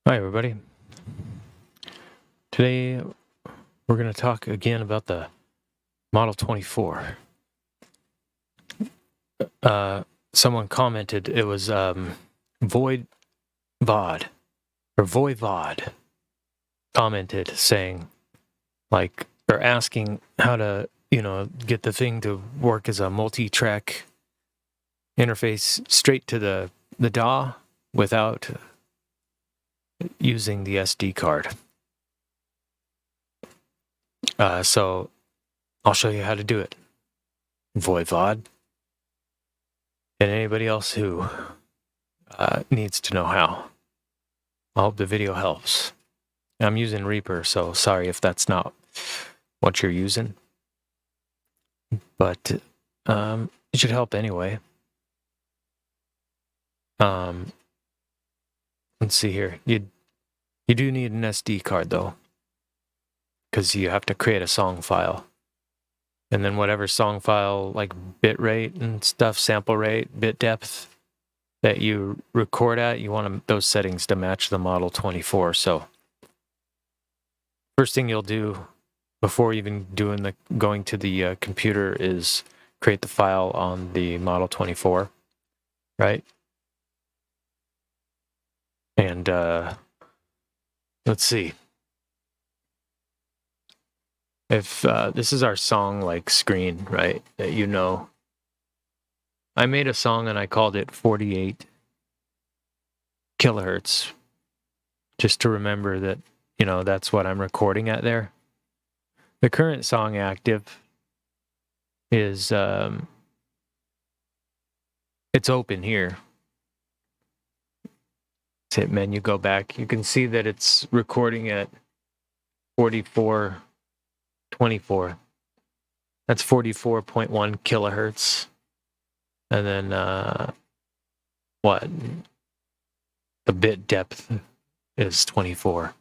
Hi, everybody. Today, we're going to talk again about the Model 24. Someone commented it was Voivod commented saying, or asking how to, get the thing to work as a multi-track interface straight to the DAW without using the SD card. So I'll show you how to do it, Voivod, and anybody else who needs to know how. I hope the video helps. I'm using Reaper, so sorry if that's not what you're using, but it should help anyway. Let's see here. You do need an SD card though, because you have to create a song file, and then whatever song file, like bit rate and stuff, sample rate, bit depth that you record at, you want those settings to match the Model 24. So first thing you'll do before even going to the computer is create the file on the Model 24, right? And let's see. If this is our song screen, right? That I made a song and I called it 48 kilohertz, just to remember that, that's what I'm recording at there. The current song active is, it's open here. Let's hit menu, go back. You can see that it's recording at 4424. That's 44.1 kilohertz. And then, the bit depth is 24.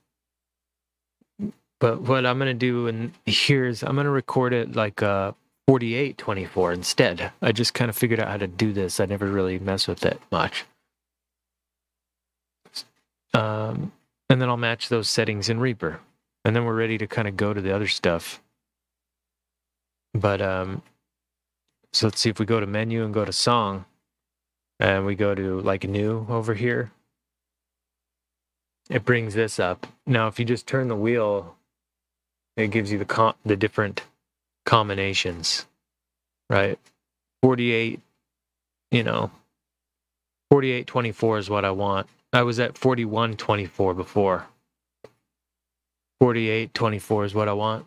But what I'm going to do here is I'm going to record it like 4824 instead. I just kind of figured out how to do this. I never really messed with it much. And then I'll match those settings in Reaper. And then we're ready to kind of go to the other stuff. But so let's see if we go to menu and go to song. And we go to new over here. It brings this up. Now, if you just turn the wheel, it gives you the different combinations, right? 48, 4824 is what I want. I was at 4124 before. 4824 is what I want.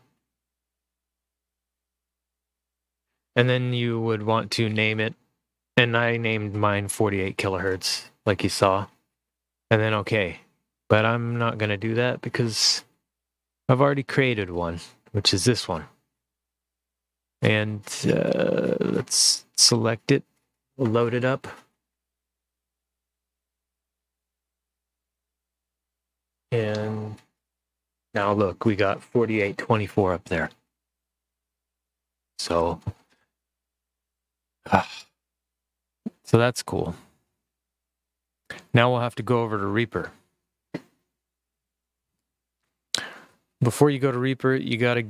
And then you would want to name it. And I named mine 48 kilohertz, like you saw. And then okay. But I'm not going to do that because I've already created one, which is this one. And let's select it, load it up. And now look, we got 4824 up there. So that's cool. Now we'll have to go over to Reaper. Before you go to Reaper, you gotta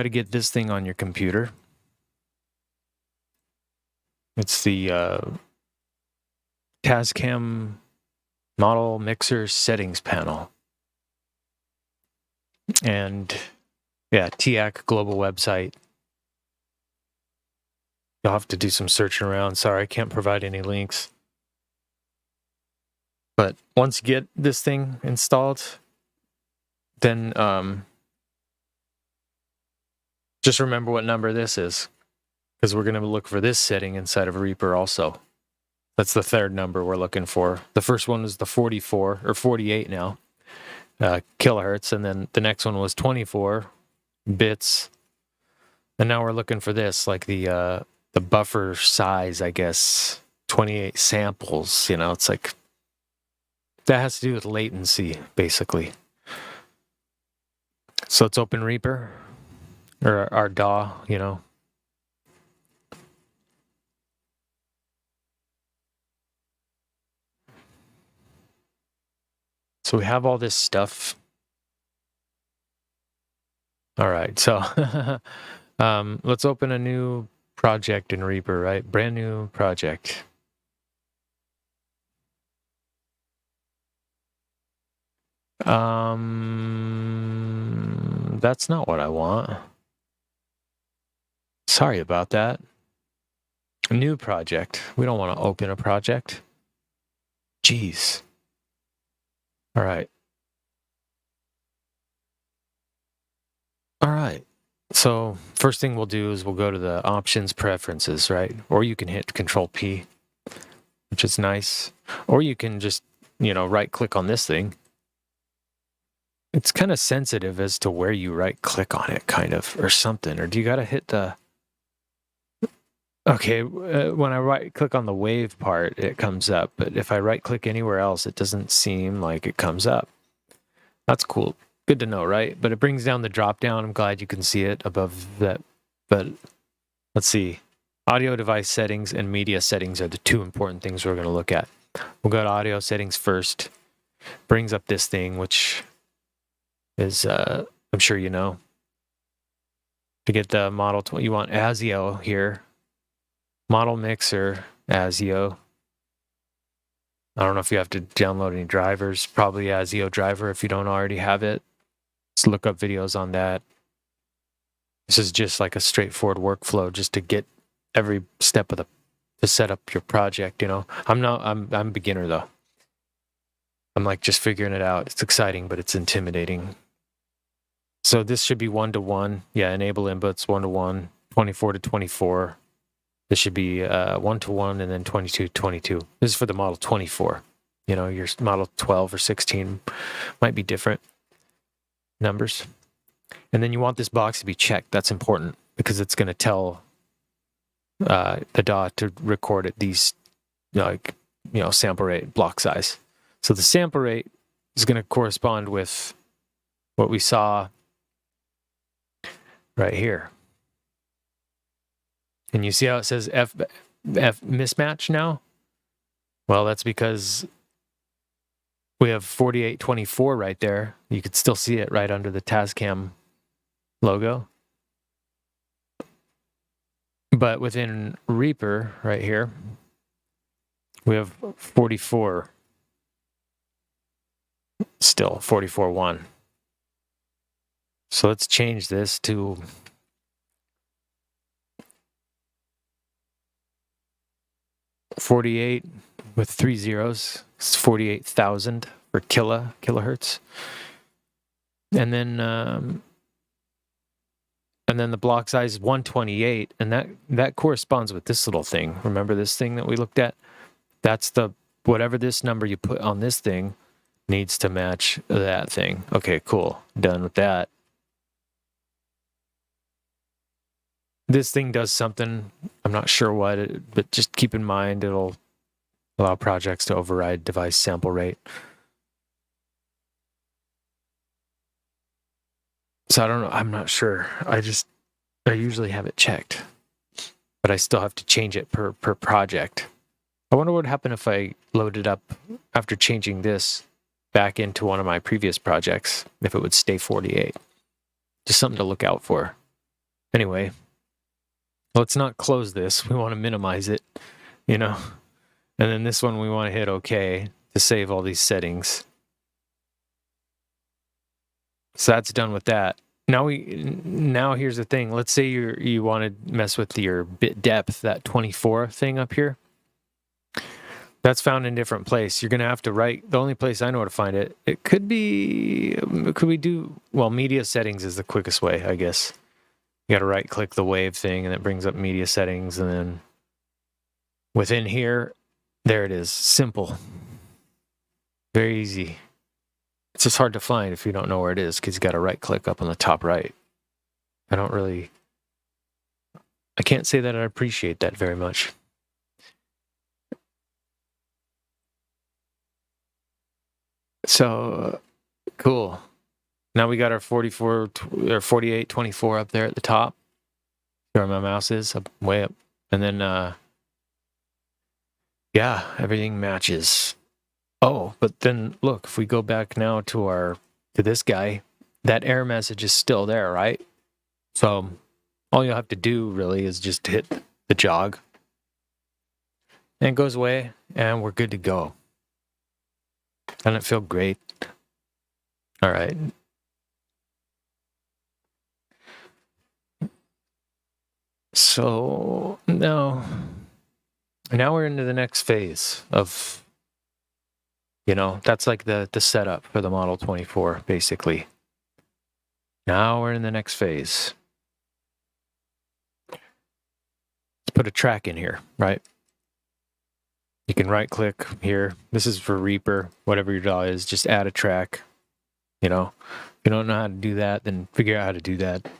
get this thing on your computer. It's the Tascam Model Mixer Settings panel. And yeah, TAC global website. You'll have to do some searching around. Sorry, I can't provide any links. But once you get this thing installed, then just remember what number this is, because we're going to look for this setting inside of Reaper also. That's the third number we're looking for. The first one was the 44 or 48 now kilohertz, and then the next one was 24 bits, and now we're looking for this, like the buffer size, I guess, 28 samples. It's like that has to do with latency, basically. So let's open Reaper or our DAW, So we have all this stuff. All right, so let's open a new project in Reaper, right? Brand new project. That's not what I want. Sorry about that. A new project. We don't want to open a project. Jeez. All right. All right. So first thing we'll do is we'll go to the options preferences, right? Or you can hit Control P, which is nice. Or you can just, right click on this thing. It's kind of sensitive as to where you right click on it, kind of, or something. Or do you got to hit the... Okay, when I right click on the wave part, it comes up. But if I right click anywhere else, it doesn't seem like it comes up. That's cool. Good to know, right? But it brings down the drop down. I'm glad you can see it above that. But let's see. Audio device settings and media settings are the two important things we're going to look at. We'll go to audio settings first. Brings up this thing, which is, I'm sure you know. To get the model, you want ASIO here. Model mixer, ASIO. I don't know if you have to download any drivers. Probably ASIO driver if you don't already have it. Let's look up videos on that. This is just like a straightforward workflow just to get every step of to set up your project, I'm beginner though. I'm like just figuring it out. It's exciting, but it's intimidating. So this should be 1-to-1. Yeah, enable inputs 1-to-1, 24-to-24. This should be 1-to-1 and then 22-to-22. This is for the model 24. Your model 12 or 16 might be different numbers. And then you want this box to be checked. That's important because it's going to tell the DAW to record at these, sample rate, block size. So the sample rate is going to correspond with what we saw right here. And you see how it says F mismatch now? Well, that's because we have 4824 right there. You could still see it right under the Tascam logo. But within Reaper right here, we have 44. Still 44.1. So let's change this to 48 with 3 zeros. It's 48,000 for kilohertz. And then the block size is 128, and that corresponds with this little thing. Remember this thing that we looked at? That's whatever this number you put on this thing needs to match that thing. Okay, cool. Done with that. This thing does something. I'm not sure what, but just keep in mind it'll allow projects to override device sample rate. So I don't know. I'm not sure. I usually have it checked, but I still have to change it per project. I wonder what would happen if I loaded up after changing this back into one of my previous projects, if it would stay 48. Just something to look out for. Anyway, let's not close this. We want to minimize it, And then this one we want to hit OK to save all these settings. So that's done with that. Now here's the thing. Let's say you want to mess with your bit depth, that 24 thing up here. That's found in a different place. You're going to have to write. The only place I know to find it. It could be. Could we do? Well, media settings is the quickest way, I guess. You got to right click the wave thing, and it brings up media settings, and then within here, there it is. Simple. Very easy. It's just hard to find if you don't know where it is because you got to right click up on the top right. I can't say that I appreciate that very much. So cool. Now we got our 44 or 4824 up there at the top. Where my mouse is, up way up. And then yeah, everything matches. Oh, but then look, if we go back now to this guy, that error message is still there, right? So all you'll have to do really is just hit the jog, and it goes away, and we're good to go. Doesn't it feel great? All right. So now we're into the next phase of, that's like the setup for the Model 24, basically. Now we're in the next phase. Let's put a track in here, right? You can right click here. This is for Reaper, whatever your DAW is, just add a track. If you don't know how to do that, then figure out how to do that.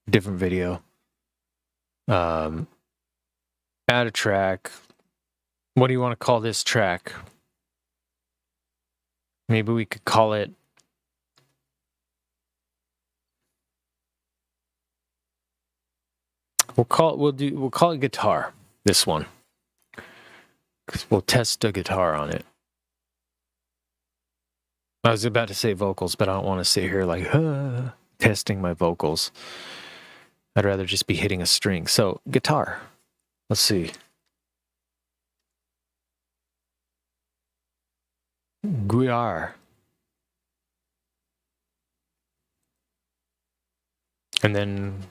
Different video. Add a track. What do you want to call this track? Maybe we could call it we'll call it guitar, this one. 'Cause we'll test a guitar on it. I was about to say vocals, but I don't want to sit here like testing my vocals. I'd rather just be hitting a string. So guitar. Let's see. Guitar. And then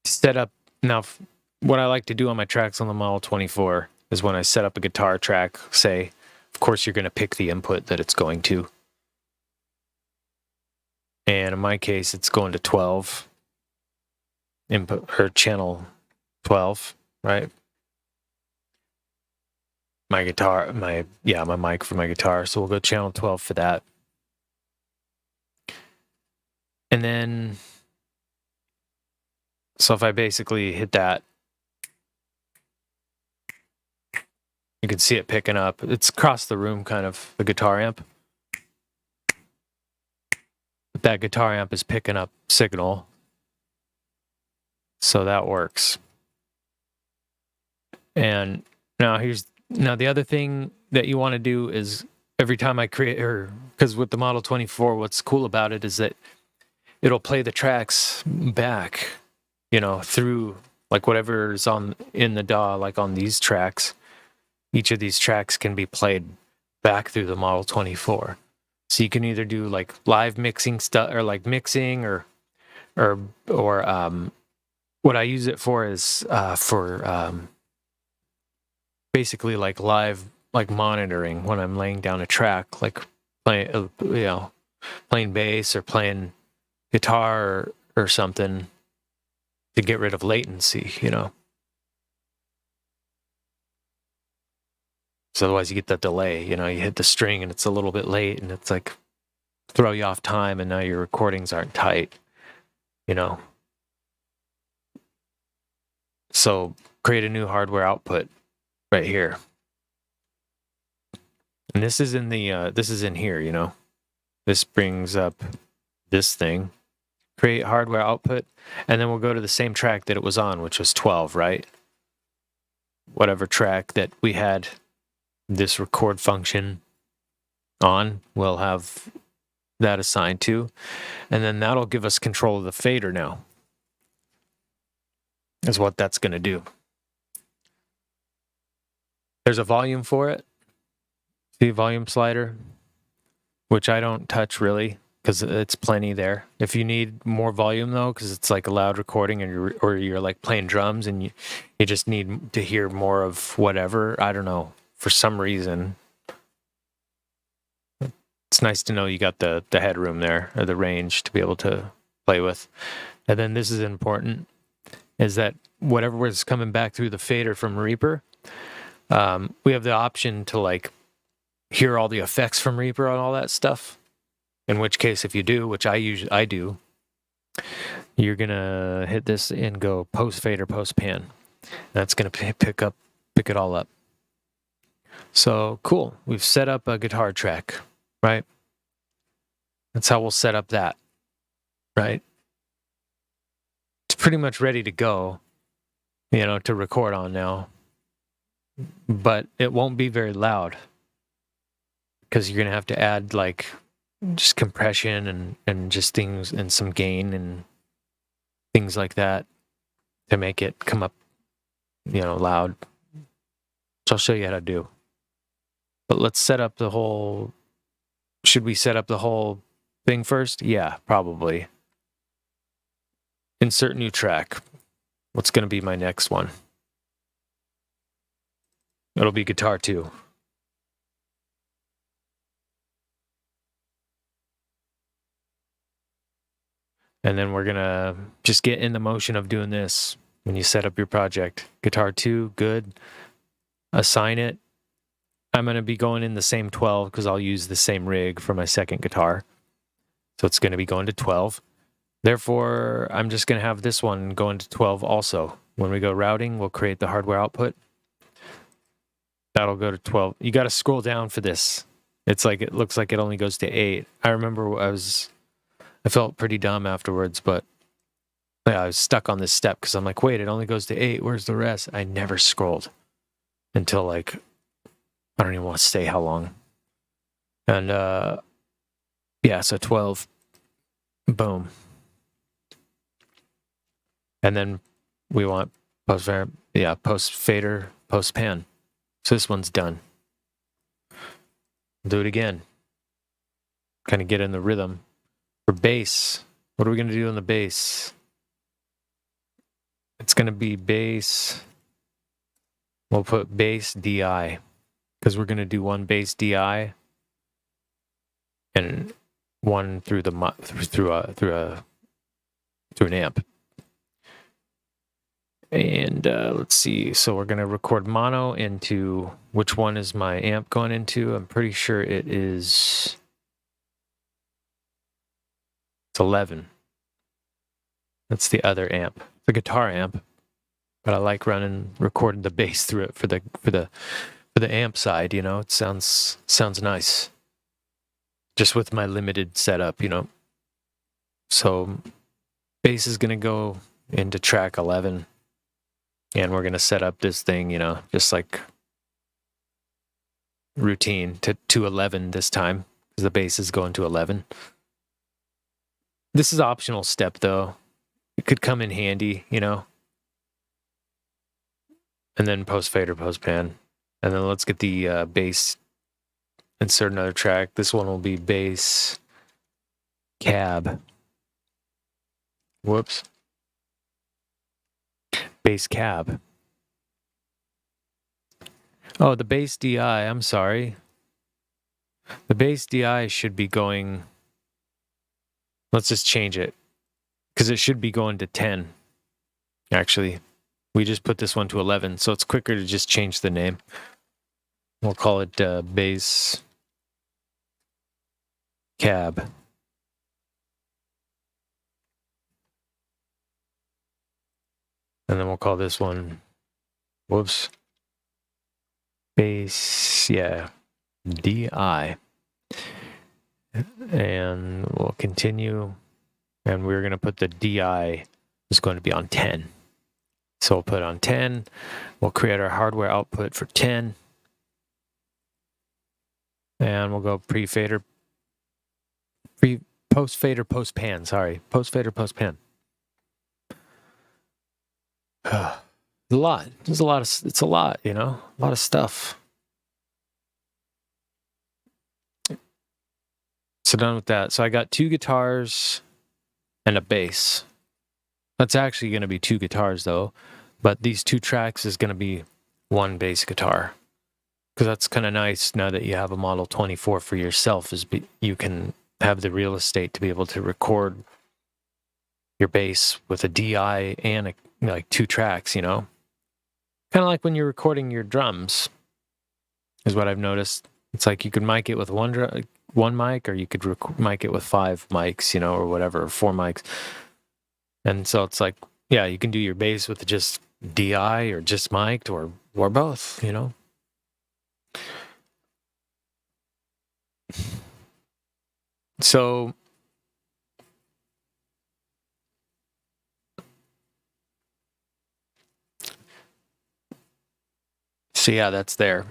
set up. Now, what I like to do on my tracks on the Model 24 is when I set up a guitar track, say, of course, you're going to pick the input that it's going to. And in my case, it's going to 12 input, or channel 12, right? My guitar, my mic for my guitar. So we'll go channel 12 for that. And then, so if I basically hit that, you can see it picking up. It's across the room, kind of, the guitar amp. But that guitar amp is picking up signal. So that works. And now the other thing that you want to do is every time I create, because with the Model 24, what's cool about it is that it'll play the tracks back, through like whatever's in the DAW, like on these tracks. Each of these tracks can be played back through the Model 24. So you can either do like live mixing stuff, or like mixing, or what I use it for is for basically like live, like monitoring when I'm laying down a track, like playing bass or playing guitar or something, to get rid of latency, So otherwise you get that delay, you hit the string and it's a little bit late, and it's like throw you off time, and now your recordings aren't tight, So create a new hardware output right here. And this is in here, This brings up this thing. Create hardware output, and then we'll go to the same track that it was on, which was 12, right? Whatever track that we had this record function on, we'll have that assigned to, and then that'll give us control of the fader now, is what that's going to do. There's a volume for it. See, volume slider, which I don't touch really, because it's plenty there. If you need more volume though, because it's like a loud recording, and you're like playing drums, and you just need to hear more of whatever, I don't know, for some reason, it's nice to know you got the headroom there, or the range to be able to play with. And then this is important, is that whatever was coming back through the fader from Reaper, we have the option to like hear all the effects from Reaper and all that stuff. In which case, if you do, which I do, you're gonna hit this and go post fader, post pan. That's gonna pick it all up. So cool. We've set up a guitar track, right? That's how we'll set up that, right? It's pretty much ready to go, to record on now. But it won't be very loud. because you're gonna have to add like just compression and just things and some gain and things like that to make it come up, loud. So I'll show you how to do. But let's set up the whole. Should we set up the whole thing first? Yeah, probably. Insert new track. What's going to be my next one? It'll be guitar 2. And then we're going to just get in the motion of doing this when you set up your project. Guitar 2, good. Assign it. I'm going to be going in the same 12 because I'll use the same rig for my second guitar. So it's going to be going to 12. Therefore, I'm just going to have this one going to 12 also. When we go routing, we'll create the hardware output. That'll go to 12. You got to scroll down for this. It looks like it only goes to 8. I remember I felt pretty dumb afterwards, but yeah, I was stuck on this step because I'm like, wait, it only goes to 8. Where's the rest? I never scrolled until I don't even want to say how long. And so 12. Boom. And then we want post fader, post pan. So this one's done. Do it again. Kind of get in the rhythm. For bass, what are we going to do on the bass? It's going to be bass. We'll put bass DI because we're going to do one bass DI and one through an amp. And let's see. So we're going to record mono into which one is my amp going into? I'm pretty sure it's 11. That's the other amp, the guitar amp. But I like recording the bass through it for the amp side. It sounds nice. Just with my limited setup, So bass is going to go into track 11. And we're going to set up this thing, just like routine to 11 this time, because the bass is going to 11. This is optional step, though. It could come in handy, And then post fader, post pan. And then let's get the bass, insert another track. This one will be bass cab. Whoops. Bass cab. Oh, the bass DI, I'm sorry. The bass DI should be going... Let's just change it. Because it should be going to 10. Actually, we just put this one to 11, so it's quicker to just change the name. We'll call it bass cab. And then we'll call this one, bass, DI. And we'll continue. And we're going to put the DI is going to be on 10. So we'll put on 10. We'll create our hardware output for 10. And we'll go post fader, post pan. Sorry, post fader, post pan. It's a lot. It's a lot, a lot of stuff. So done with that. So I got 2 guitars and a bass. That's actually going to be 2 guitars though, but these 2 tracks is going to be 1 bass guitar. Because that's kind of nice now that you have a Model 24 for yourself, you can have the real estate to be able to record your bass with a DI and 2 tracks, Kind of like when you're recording your drums, is what I've noticed. It's like you could mic it with one mic, or you could mic it with 5 mics, or whatever, or 4 mics. And so it's like, yeah, you can do your bass with just DI or just mic'd or both, So yeah, that's there.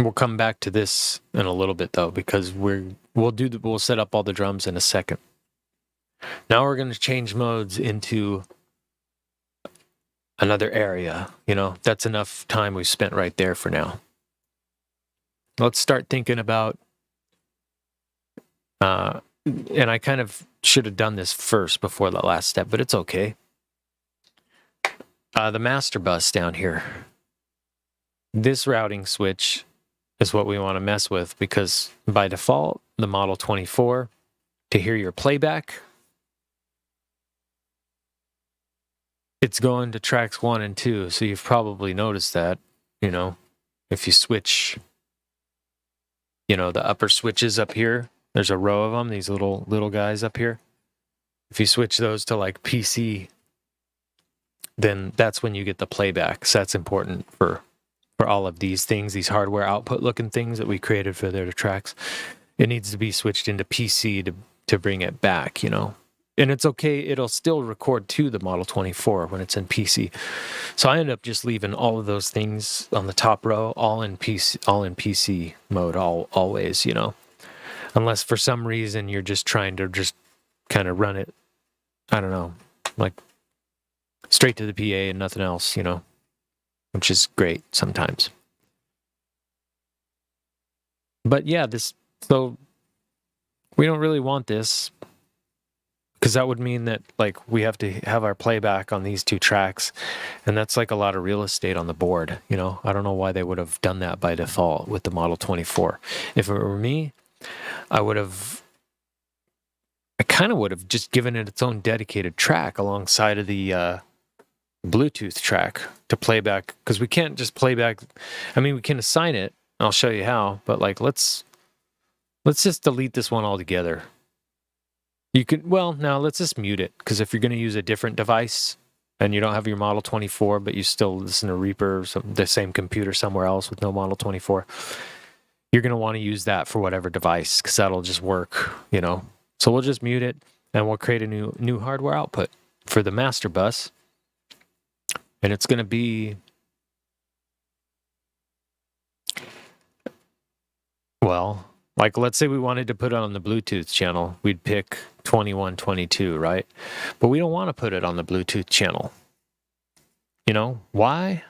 We'll come back to this in a little bit though, because we'll set up all the drums in a second. Now we're going to change modes into another area. That's enough time we've spent right there for now. Let's start thinking about, and I kind of should have done this first before the last step, but it's okay. The master bus down here. This routing switch is what we want to mess with, because by default, the Model 24, to hear your playback, it's going to tracks 1 and 2. So you've probably noticed that, if you switch, the upper switches up here, there's a row of them, these little guys up here. If you switch those to like PC, then that's when you get the playback. So that's important for all of these things, these hardware output looking things that we created for their tracks. It needs to be switched into PC to bring it back, And it's okay, it'll still record to the Model 24 when it's in PC. So I end up just leaving all of those things on the top row, all in PC mode, always, Unless for some reason you're just trying to just kind of run it, I don't know, like straight to the PA and nothing else, which is great sometimes. But yeah, so we don't really want this, because that would mean that like we have to have our playback on these two tracks, and that's like a lot of real estate on the board. I don't know why they would have done that by default with the Model 24. If it were me, I kind of would have just given it its own dedicated track alongside of the Bluetooth track to playback, because we can't just playback. I mean, we can assign it. I'll show you how, but like let's just delete this one altogether. Now let's just mute it, because if you're going to use a different device and you don't have your Model 24, but you still listen to Reaper or the same computer somewhere else with no Model 24, you're going to want to use that for whatever device, because that'll just work, So we'll just mute it, and we'll create a new hardware output for the master bus. And it's going to be, like let's say we wanted to put it on the Bluetooth channel, we'd pick 2122, right? But we don't want to put it on the Bluetooth channel. Why?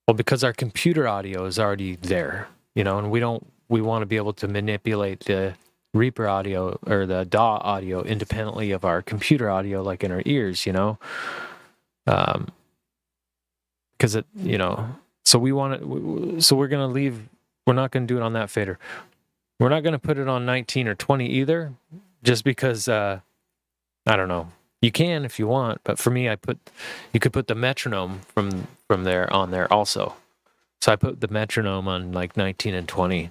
Well, because our computer audio is already there, and we want to be able to manipulate the Reaper audio or the DAW audio independently of our computer audio, like in our ears, because it, so we want it. So we're going to leave. We're not going to do it on that fader. We're not going to put it on 19 or 20 either, just because I don't know. You can if you want, but for me, you could put the metronome from there on there also. So I put the metronome on like 19 and 20.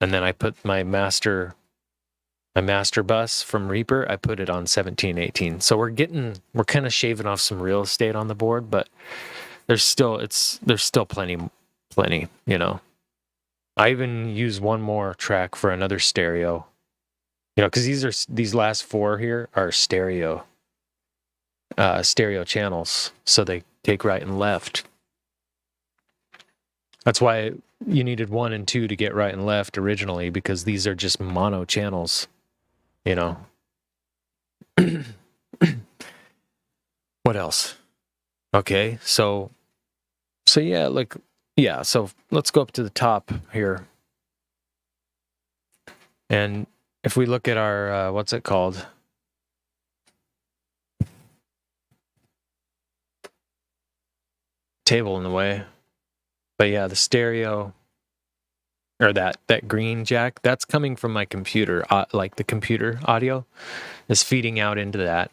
And then I put my master bus from Reaper, I put it on 17, 18. So we're kind of shaving off some real estate on the board, but there's still plenty, I even use one more track for another stereo, because these last four here are stereo channels. So they take right and left. That's why you needed 1 and 2 to get right and left originally, because these are just mono channels, What else? Okay, so yeah, so let's go up to the top here. And if we look at our, what's it called? Table in the way. But yeah, the stereo, or that green jack, that's coming from my computer. Like the computer audio is feeding out into that.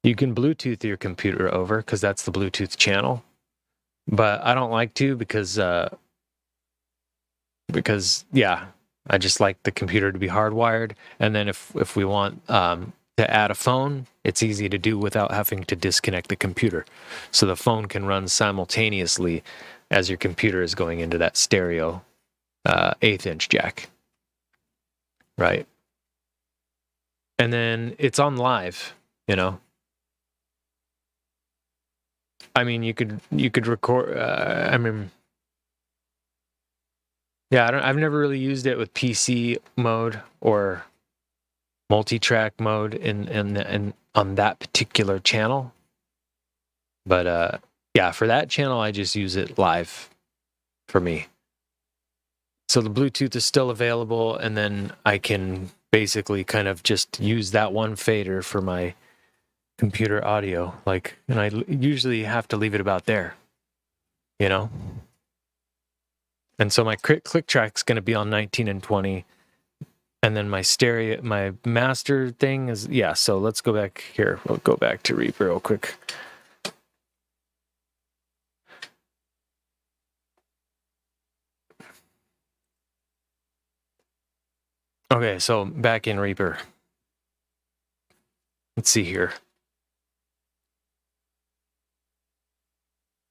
You can Bluetooth your computer over, because that's the Bluetooth channel. But I don't like to, because yeah, I just like the computer to be hardwired. And then if we want to add a phone, it's easy to do without having to disconnect the computer. So the phone can run simultaneously as your computer is going into that stereo 1/8" jack, right? And then it's on live, I mean, you could record. I mean, yeah, I've never really used it with PC mode or multi-track mode in on that particular channel. But yeah, for that channel, I just use it live for me. So the Bluetooth is still available, and then I can basically kind of just use that one fader for my computer audio. Like, and I usually have to leave it about there, you know? And so my click track's going to be on 19 and 20. And then my master thing is, yeah, so let's go back here. We'll go back to Reaper real quick. Okay, so back in Reaper. Let's see here.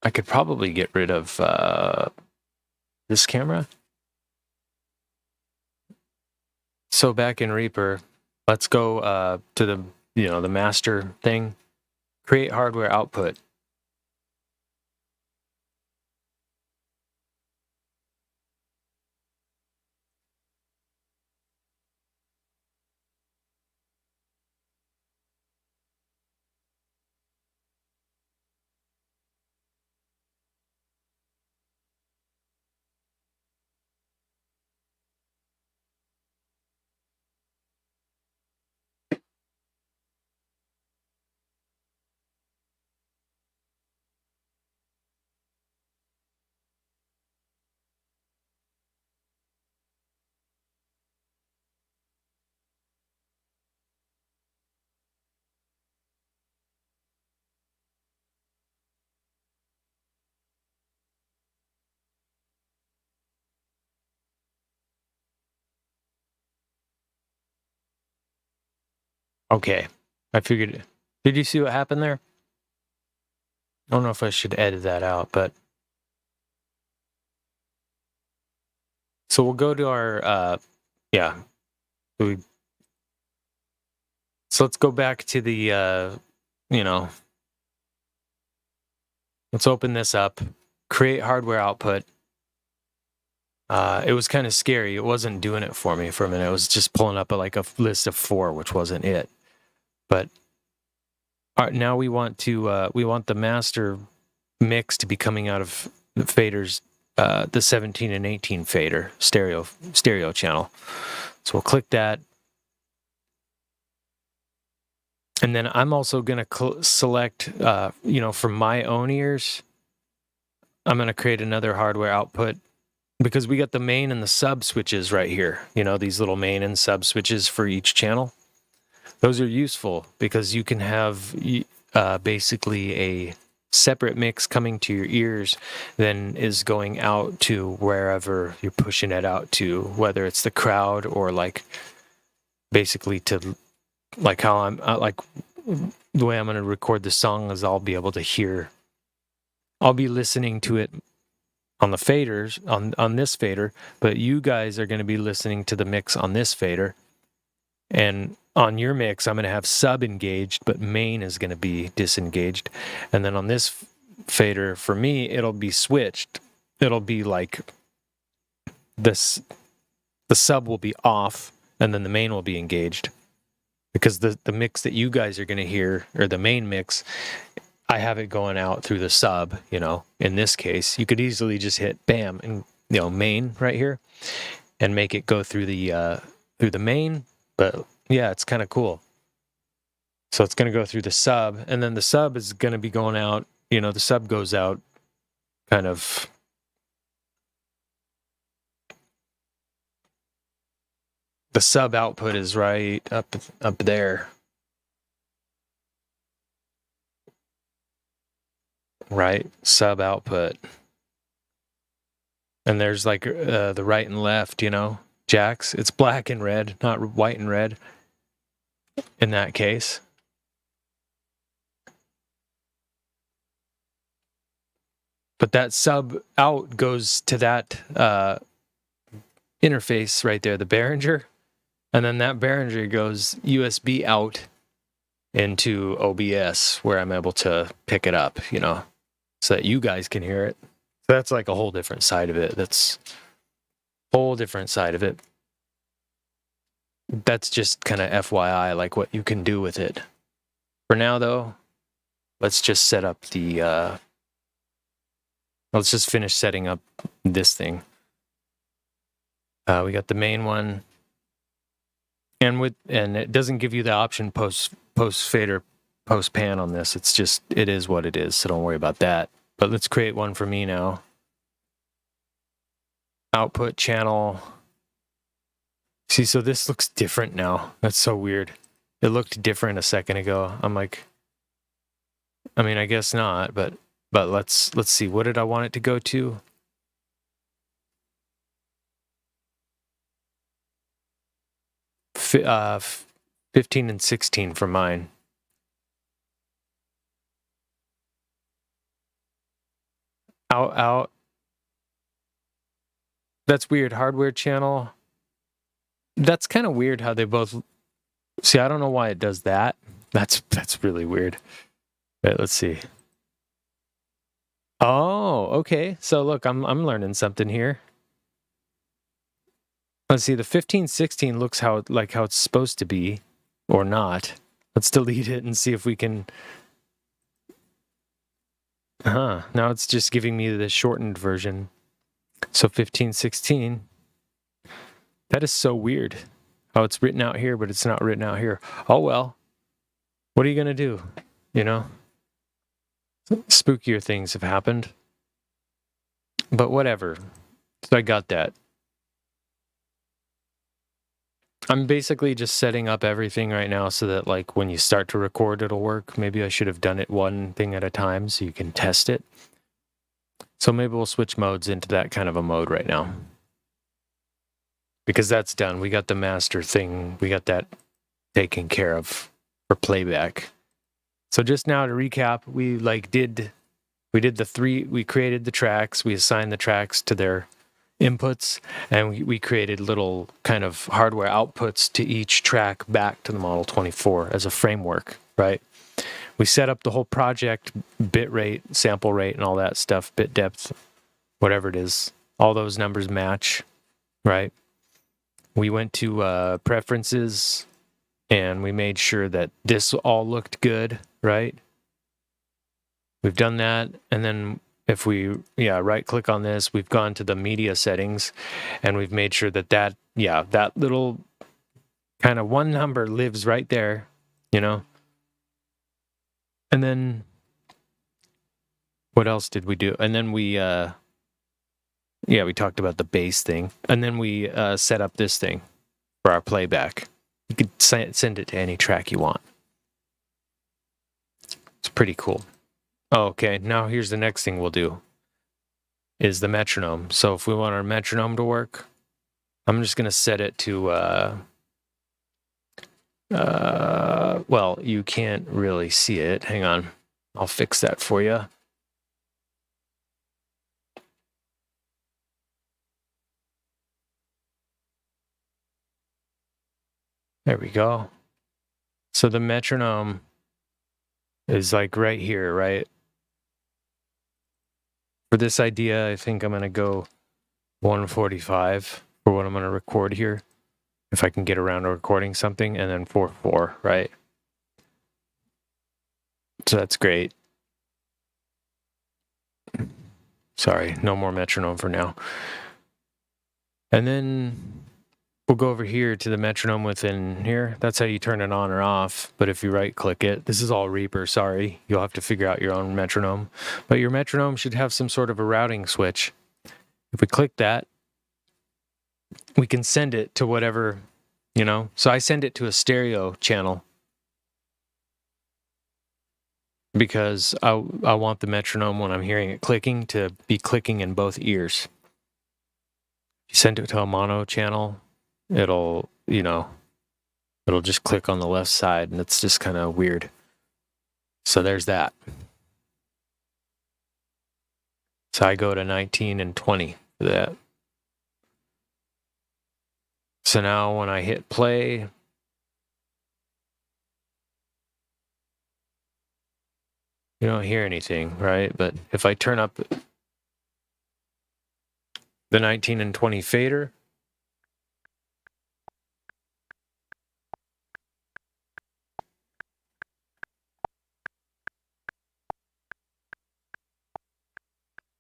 I could probably get rid of this camera. So back in Reaper, let's go to the master thing. Create hardware output. Okay, I figured. Did you see what happened there? I don't know if I should edit that out, but so we'll go to our yeah. So let's go back to the let's open this up. Create hardware output. It was kind of scary. It wasn't doing it for me for a minute. It was just pulling up like a list of 4, which wasn't it. But now we want the master mix to be coming out of the faders, the 17 and 18 fader stereo channel. So we'll click that. And then I'm also going to select, from my own ears, I'm going to create another hardware output because we got the main and the sub switches right here. These little main and sub switches for each channel. Those are useful because you can have basically a separate mix coming to your ears than is going out to wherever you're pushing it out to, whether it's the crowd or like basically to like how I'm like the way I'm going to record the song is I'll be listening to it on the faders on this fader, but you guys are going to be listening to the mix on this fader. And on your mix, I'm going to have sub engaged, but main is going to be disengaged. And then on this fader, for me, it'll be switched. It'll be like this, the sub will be off, and then the main will be engaged. Because the mix that you guys are going to hear, or the main mix, I have it going out through the sub, in this case. You could easily just hit bam, and main right here, and make it go through the main, but yeah, it's kind of cool. So it's going to go through the sub, and then the sub is going to be going out, the sub goes out kind of the sub output is right up there. Right, sub output. And there's like the right and left, jacks. It's black and red, not white and red in that case. But that sub out goes to that interface right there, the Behringer. And then that Behringer goes USB out into OBS where I'm able to pick it up, so that you guys can hear it. So that's like a whole different side of it. That's a whole different side of it. That's just kind of FYI, like what you can do with it. For now, though, let's just set up the, let's just finish setting up this thing. We got the main one. And it doesn't give you the option post fade or post pan on this. It's just, it is what it is, so don't worry about that. But let's create one for me now. Output channel. See, so this looks different now. That's so weird. It looked different a second ago. I'm like, I mean, I guess not, but let's see. What did I want it to go to? Uh, 15 and 16 for mine. Out. That's weird. Hardware channel. That's kind of weird how they both. See, I don't know why it does that. That's really weird. Right, let's see. Oh, okay. So look, I'm learning something here. Let's see. The 1516 looks how it's supposed to be, or not. Let's delete it and see if we can. Now it's just giving me the shortened version. So 1516. That is so weird. How it's written out here, but it's not written out here. Oh well. What are you gonna do? You know? Spookier things have happened. But whatever. So I got that. I'm basically just setting up everything right now so that like when you start to record, it'll work. Maybe I should have done it one thing at a time so you can test it. So maybe we'll switch modes into that kind of a mode right now. Because that's done. We got the master thing. We got that taken care of for playback. So just now to recap, we created the tracks, we assigned the tracks to their inputs, and we created little kind of hardware outputs to each track back to the Model 24 as a framework, right? We set up the whole project, bit rate, sample rate, and all that stuff, bit depth, whatever it is. All those numbers match, right? We went to preferences, and we made sure that this all looked good, right? We've done that, and then if we right-click on this, we've gone to the media settings, and we've made sure that little kind of one number lives right there, you know? And then what else did we do? And then we talked about the bass thing, and then we set up this thing for our playback. You could send it to any track you want. It's pretty cool. Okay, now here's the next thing we'll do, is the metronome. So if we want our metronome to work, I'm just going to set it to, well, you can't really see it. Hang on. I'll fix that for you. There we go. So the metronome is like right here, right? For this idea, I think I'm going to go 145 for what I'm going to record here. If I can get around to recording something, and then 4/4, right? So that's great. Sorry, no more metronome for now. And then we'll go over here to the metronome within here. That's how you turn it on or off. But if you right click it, this is all Reaper, sorry. You'll have to figure out your own metronome. But your metronome should have some sort of a routing switch. If we click that, we can send it to whatever, you know. So I send it to a stereo channel because I want the metronome, when I'm hearing it clicking, to be clicking in both ears. If you send it to a mono channel, it'll just click on the left side, and it's just kind of weird. So there's that. So I go to 19 and 20 for that. So now when I hit play, you don't hear anything, right? But if I turn up the 19 and 20 fader,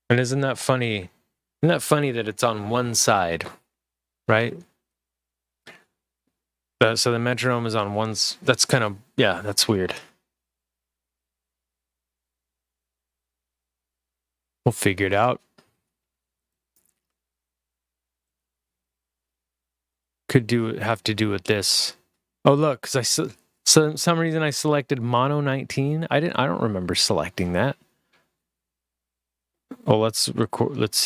and isn't that funny? Isn't that funny that it's on one side, right? So the metronome is on one. That's kind of, yeah, that's weird. We'll figure it out. Have to do with this. Oh, look, because so some reason I selected mono 19. I don't remember selecting that. Oh, let's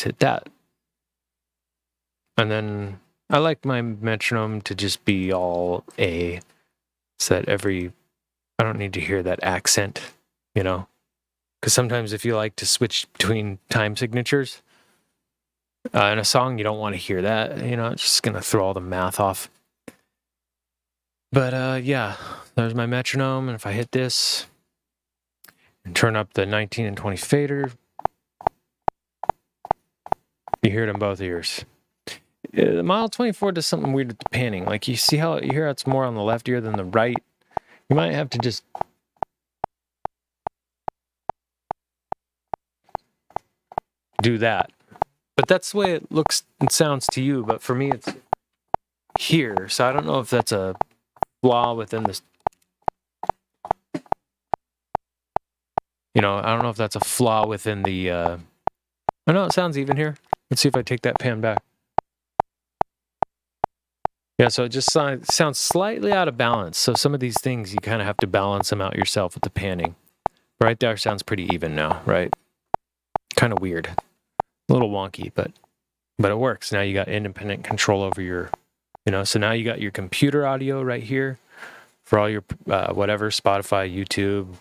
hit that. And then I like my metronome to just be all A, so that I don't need to hear that accent, you know? Because sometimes if you like to switch between time signatures in a song, you don't want to hear that, you know? It's just going to throw all the math off. But yeah, there's my metronome. And if I hit this and turn up the 19 and 20 fader, you hear it in both ears. The Model 24 does something weird with the panning. Like, you see how you hear it's more on the left ear than the right? You might have to just do that. But that's the way it looks and sounds to you. But for me, it's here. So I don't know if that's a flaw within this. You know, I don't know if that's a flaw within the. I know it sounds even here. Let's see if I take that pan back. Yeah, so it just sounds slightly out of balance. So some of these things, you kind of have to balance them out yourself with the panning. Right there sounds pretty even now, right? Kind of weird. A little wonky, but it works. Now you got independent control over your, you know, so now you got your computer audio right here for all your whatever, Spotify, YouTube,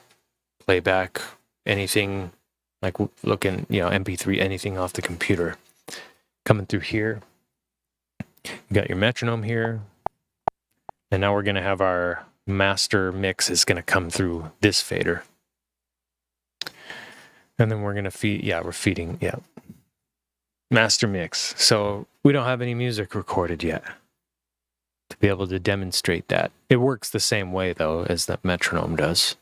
playback, anything like looking, you know, MP3, anything off the computer coming through here. You got your metronome here. And now we're going to have our master mix is going to come through this fader. And then we're going to we're feeding, master mix. So we don't have any music recorded yet to be able to demonstrate that. It works the same way, though, as that metronome does.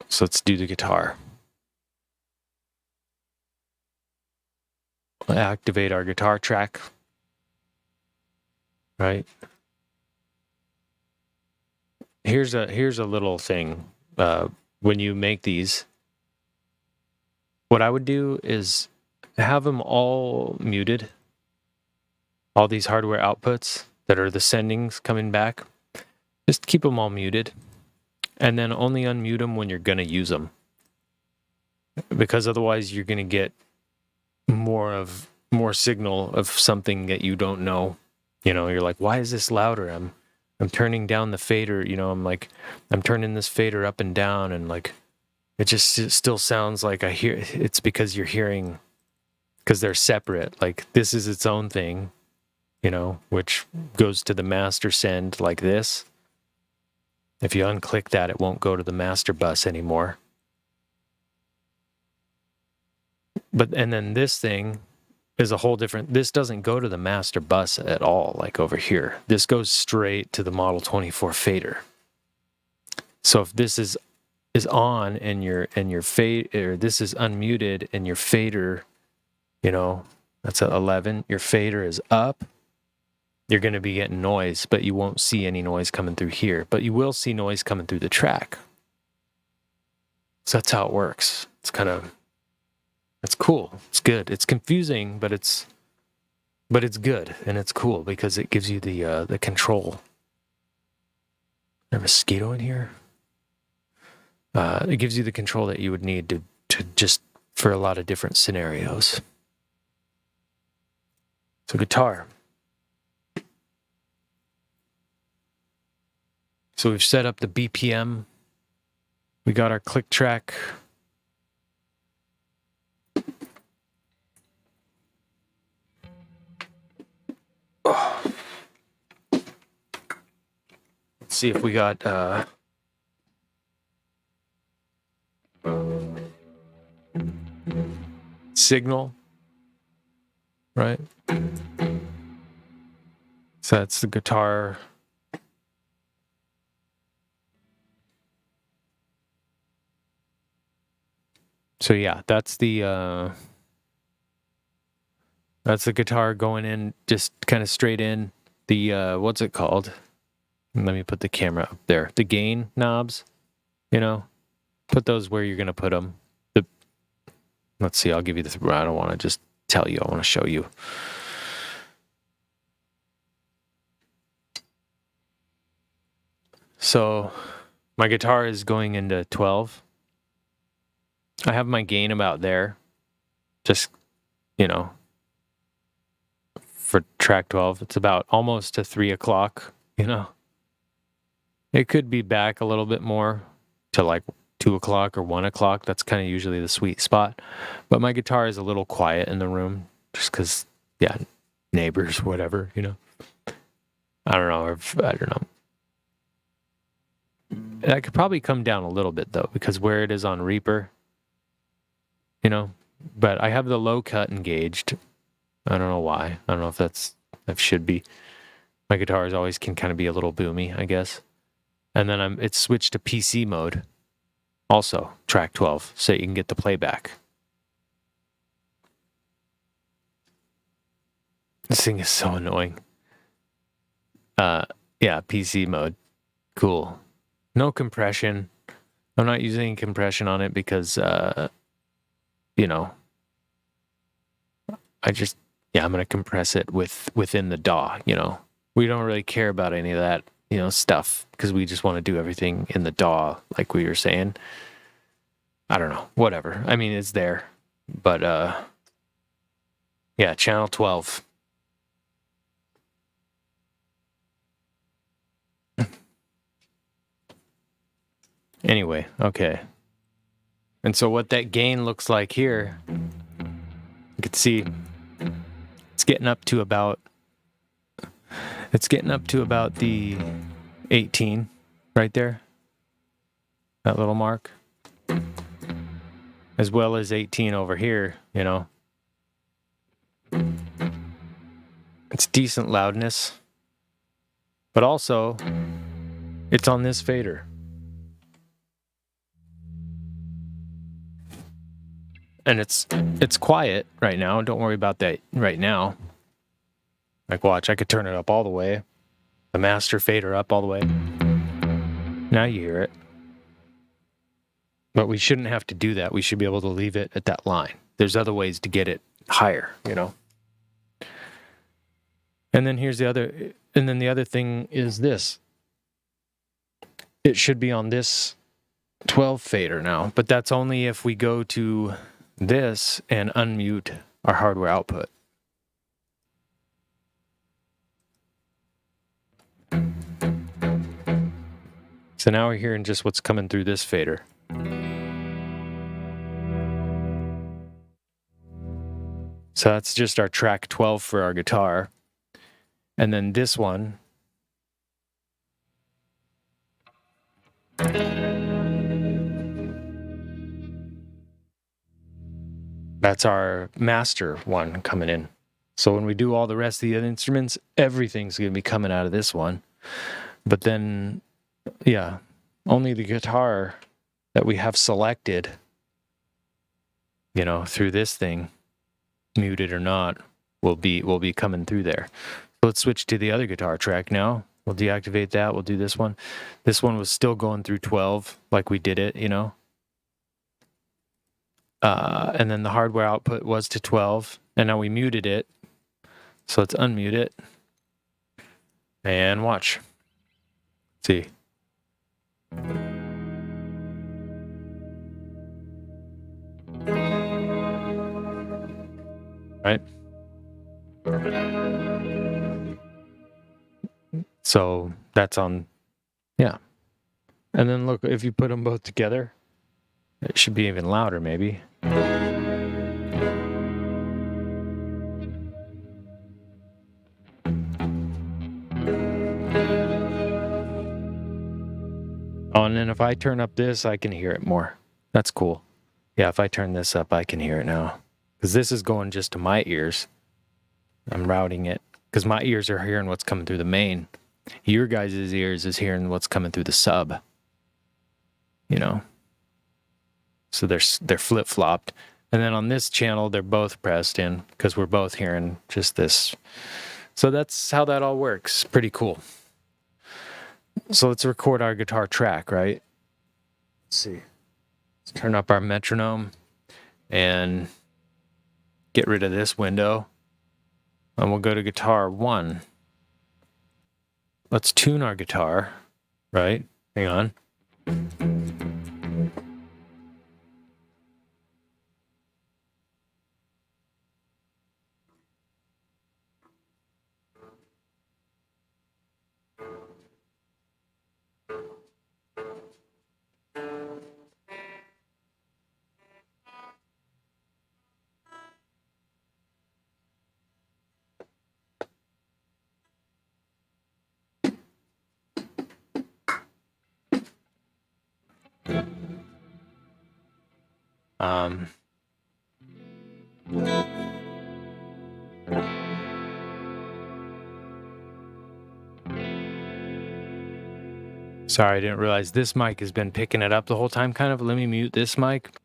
So let's do the guitar. We'll activate our guitar track. Right? Here's a little thing. When you make these, what I would do is have them all muted. All these hardware outputs that are the sendings coming back, just keep them all muted. And then only unmute them when you're going to use them. Because otherwise you're going to get more signal of something that you don't know. You know, you're like, why is this louder? I'm turning down the fader, you know, I'm turning this fader up and down, and like it just still sounds like I hear it's because you're hearing, because they're separate. Like this is its own thing, you know, which goes to the master send like this. If you unclick that, it won't go to the master bus anymore. And then this thing is a whole different, this doesn't go to the master bus at all, like over here. This goes straight to the Model 24 fader. So if this is on and your fade, or this is unmuted and your fader, you know, that's at 11, your fader is up, you're going to be getting noise, but you won't see any noise coming through here. But you will see noise coming through the track. So that's how it works. It's cool. It's good. It's confusing, but it's good and it's cool because it gives you the control. There's a mosquito in here. It gives you the control that you would need to just for a lot of different scenarios. So guitar. So we've set up the BPM. We got our click track. Let's see if we got signal, right? So that's the guitar. So yeah, that's the guitar going in, just kind of straight in. The what's it called? Let me put the camera up there. The gain knobs, put those where you're gonna put them. Let's see. I'll give you this. I don't want to just tell you. I want to show you. So my guitar is going into 12. I have my gain about there. Just, for track 12, it's about almost to 3 o'clock, It could be back a little bit more to like 2 o'clock or 1 o'clock. That's kind of usually the sweet spot. But my guitar is a little quiet in the room just because, neighbors, whatever, I don't know. I don't know. That could probably come down a little bit, though, because where it is on Reaper, but I have the low cut engaged. I don't know why. I don't know if that should be. My guitars always can kind of be a little boomy, I guess. And then it's switched to PC mode, also track 12, so you can get the playback. This thing is so annoying. Yeah, PC mode. Cool. No compression. I'm not using compression on it because, I'm going to compress it within the DAW, We don't really care about any of that, stuff because we just want to do everything in the DAW, like we were saying. I don't know, whatever. I mean, it's there, but, yeah, channel 12. Anyway, okay. And so what that gain looks like here, you can see it's getting up to about the 18 right there. That little mark. As well as 18 over here, It's decent loudness. But also, it's on this fader. And it's quiet right now. Don't worry about that right now. Like, watch, I could turn it up all the way. The master fader up all the way. Now you hear it. But we shouldn't have to do that. We should be able to leave it at that line. There's other ways to get it higher, And then the other thing is this. It should be on this 12 fader now, but that's only if we go to this and unmute our hardware output. So now we're hearing just what's coming through this fader. So that's just our track 12 for our guitar. And then this one, that's our master one coming in. So when we do all the rest of the other instruments, everything's going to be coming out of this one. But then, only the guitar that we have selected, through this thing, muted or not, will be coming through there. So let's switch to the other guitar track now. We'll deactivate that. We'll do this one. This one was still going through 12 like we did it, And then the hardware output was to 12. And now we muted it. So let's unmute it. And watch. See. Right? So that's on, And then look, if you put them both together, it should be even louder, maybe. Oh, and then if I turn up this, I can hear it more. That's cool. Yeah, if I turn this up, I can hear it now. because this is going just to my ears. I'm routing it because my ears are hearing what's coming through the main. Your guys' ears is hearing what's coming through the sub. You know, so they're flip-flopped. And then on this channel, they're both pressed in because we're both hearing just this. So that's how that all works. Pretty cool. So let's record our guitar track, right? Let's see. Let's turn up our metronome and get rid of this window. And we'll go to guitar 1. Let's tune our guitar, right? Hang on. Sorry, I didn't realize this mic has been picking it up the whole time, kind of. Let me mute this mic.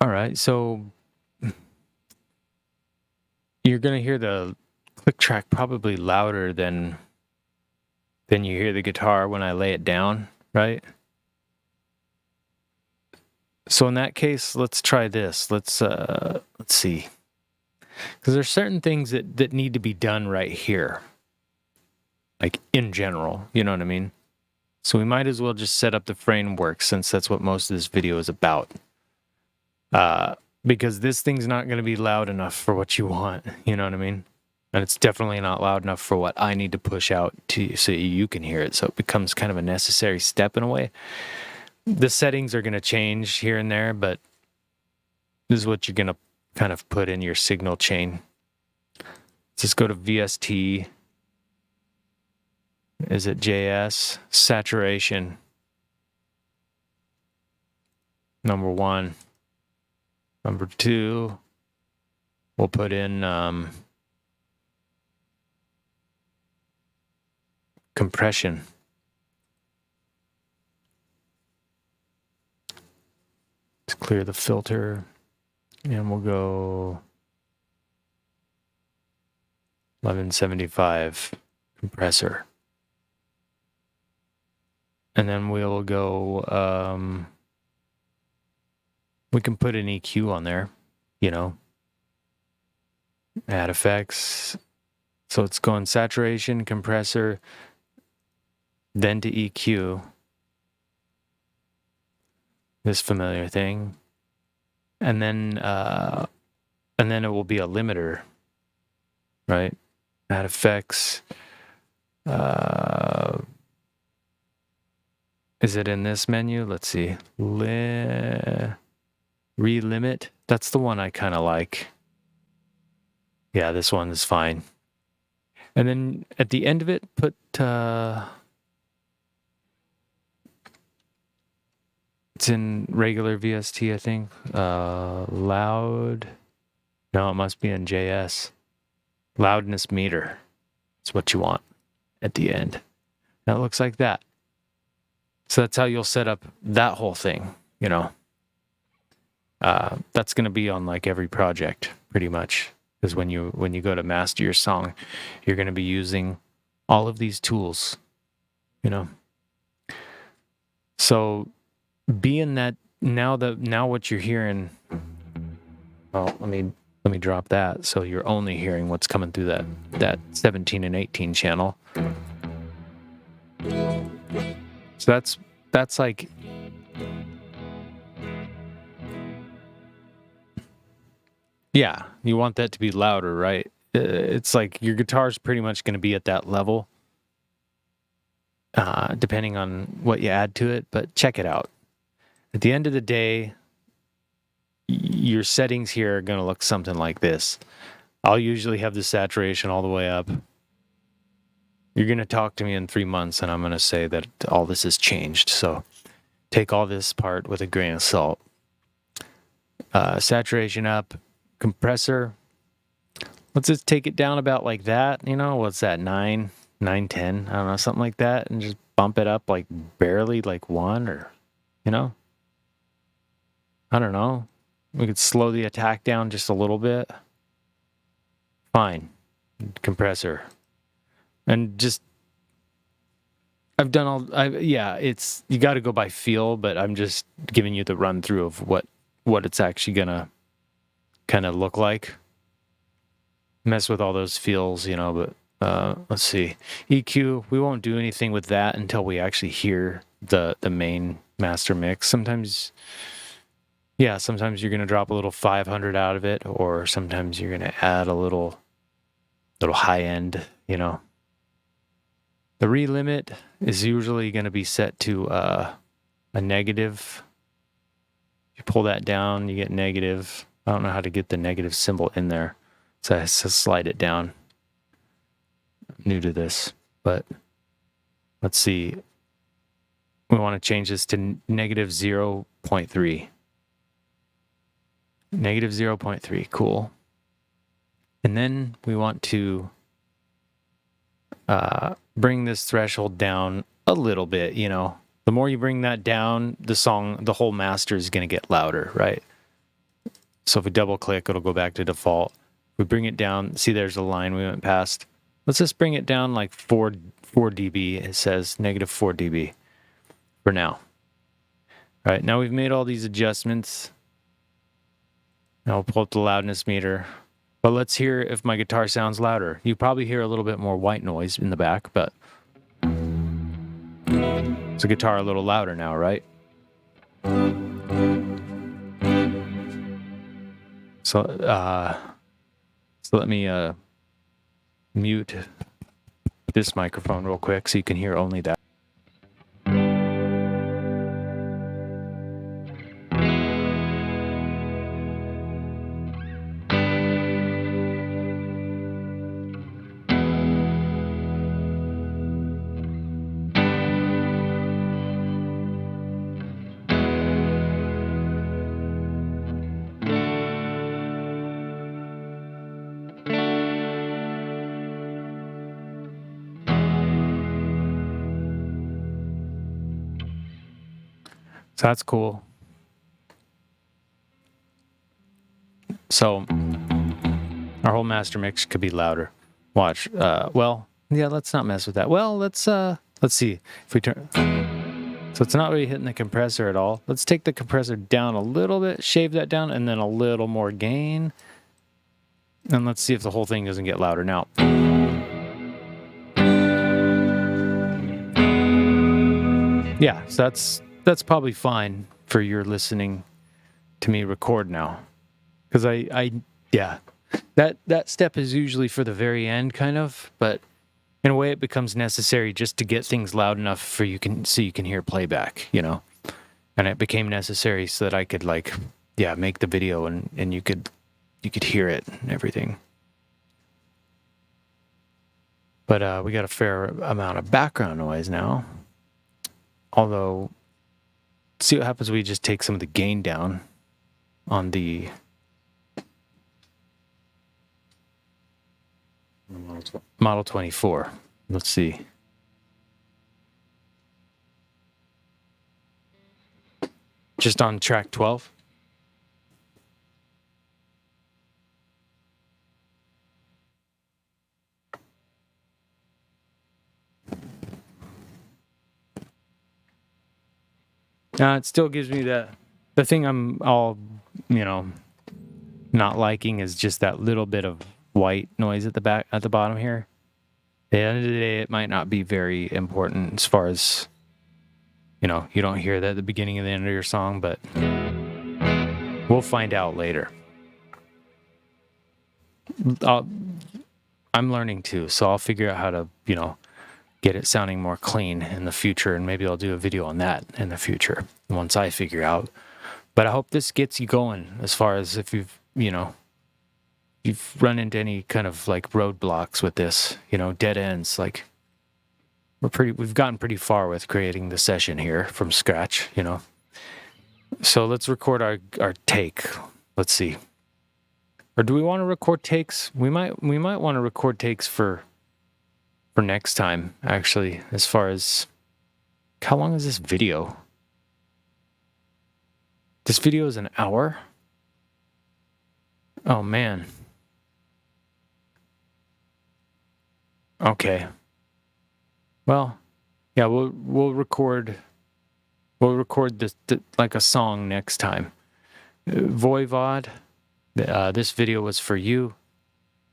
All right, so you're going to hear the click track probably louder than you hear the guitar when I lay it down, right? So in that case, let's try this. Let's see. Because there's certain things that need to be done right here. Like in general, you know what I mean? So we might as well just set up the framework since that's what most of this video is about. Because this thing's not going to be loud enough for what you want, you know what I mean? And it's definitely not loud enough for what I need to push out to you so you can hear it. So it becomes kind of a necessary step in a way. The settings are going to change here and there, but this is what you're going to kind of put in your signal chain. Let's just go to VST. Is it JS? Saturation. Number 1. Number 2, we'll put in compression. To clear the filter, and we'll go 1175 compressor. And then we'll go, we can put an EQ on there, you know, add effects. So it's going saturation, compressor, then to EQ. This familiar thing. And then it will be a limiter, right? Add effects. Is it in this menu? Let's see. Relimit. That's the one I kind of like. Yeah, this one is fine. And then at the end of it, put it's in regular VST, I think. Loud. No, it must be in JS. Loudness meter. That's what you want at the end. Now it looks like that. So that's how you'll set up that whole thing, you know. That's going to be on like every project pretty much, because when you go to master your song, you're going to be using all of these tools, you know. So being that now what you're hearing, well, let me drop that so you're only hearing what's coming through that 17 and 18 channel. So that's like, yeah, you want that to be louder, right? It's like your guitar's pretty much going to be at that level, depending on what you add to it, but check it out. at the end of the day, your settings here are going to look something like this. I'll usually have the saturation all the way up. You're going to talk to me in 3 months and I'm going to say that all this has changed. So take all this part with a grain of salt. Saturation up, compressor. Let's just take it down about like that. What's that, 9, 10? I don't know, something like that. And just bump it up like barely like 1 or, I don't know. We could slow the attack down just a little bit. Fine. Compressor. And just, I've done it's, you got to go by feel, but I'm just giving you the run through of what it's actually going to kind of look like. Mess with all those feels, but let's see. EQ, we won't do anything with that until we actually hear the main master mix. Sometimes you're going to drop a little 500 out of it, or sometimes you're going to add a little high end, The relimit is usually going to be set to a negative. If you pull that down, you get negative. I don't know how to get the negative symbol in there, so I have to slide it down. I'm new to this, but let's see. We want to change this to negative 0.3. Negative 0.3, cool. And then we want to bring this threshold down a little bit, The more you bring that down, the whole master is going to get louder, right? So if we double click, it'll go back to default. We bring it down. See, there's a line we went past. Let's just bring it down like 4 dB. It says negative 4 dB for now. All right, now we've made all these adjustments. Now we'll pull up the loudness meter. But let's hear if my guitar sounds louder. You probably hear a little bit more white noise in the back, but it's a guitar a little louder now, right? So let me mute this microphone real quick so you can hear only that. So that's cool. So our whole master mix could be louder. Watch. Let's not mess with that. Well, let's see if we turn. So it's not really hitting the compressor at all. Let's take the compressor down a little bit, shave that down, and then a little more gain. And let's see if the whole thing doesn't get louder now. Yeah, so that's probably fine for your listening to me record now. Because that step is usually for the very end, kind of, but in a way it becomes necessary just to get things loud enough so you can hear playback, And it became necessary so that I could make the video and you could hear it and everything. But we got a fair amount of background noise now. Although, see what happens when we just take some of the gain down on the Model 24. Let's see. Just on track 12. It still gives me the thing I'm all, not liking is just that little bit of white noise at the bottom here. At the end of the day, it might not be very important as far as, you don't hear that at the beginning and the end of your song, but we'll find out later. I'm learning too, so I'll figure out how to, get it sounding more clean in the future, and maybe I'll do a video on that in the future once I figure out. But I hope this gets you going as far as if you've run into any kind of like roadblocks with this, dead ends. Like we've gotten pretty far with creating the session here from scratch, So let's record our take. Let's see. Or do we want to record takes? We might want to record takes for next time, actually, as far as how long is this video? This video is an hour? Oh man. Okay. Well, yeah, we'll record this like a song next time. Voivod, this video was for you.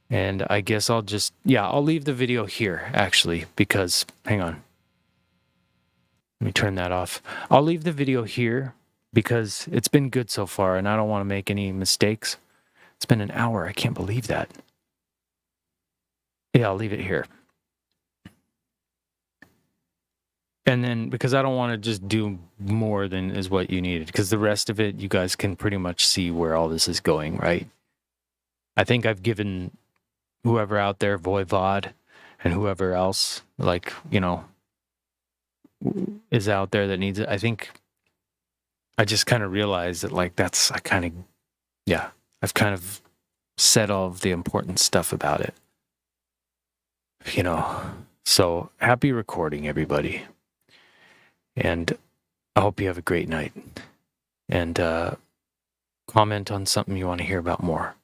And I guess I'll leave the video here, actually, because, hang on. Let me turn that off. I'll leave the video here because it's been good so far, and I don't want to make any mistakes. It's been an hour. I can't believe that. Yeah, I'll leave it here. And then, because I don't want to just do more than is what you needed, because the rest of it, you guys can pretty much see where all this is going, right? I think I've given whoever out there, Voivod, and whoever else, is out there that needs it. I think I just kind of realized that, I've kind of said all of the important stuff about it. So happy recording, everybody. And I hope you have a great night. And comment on something you want to hear about more.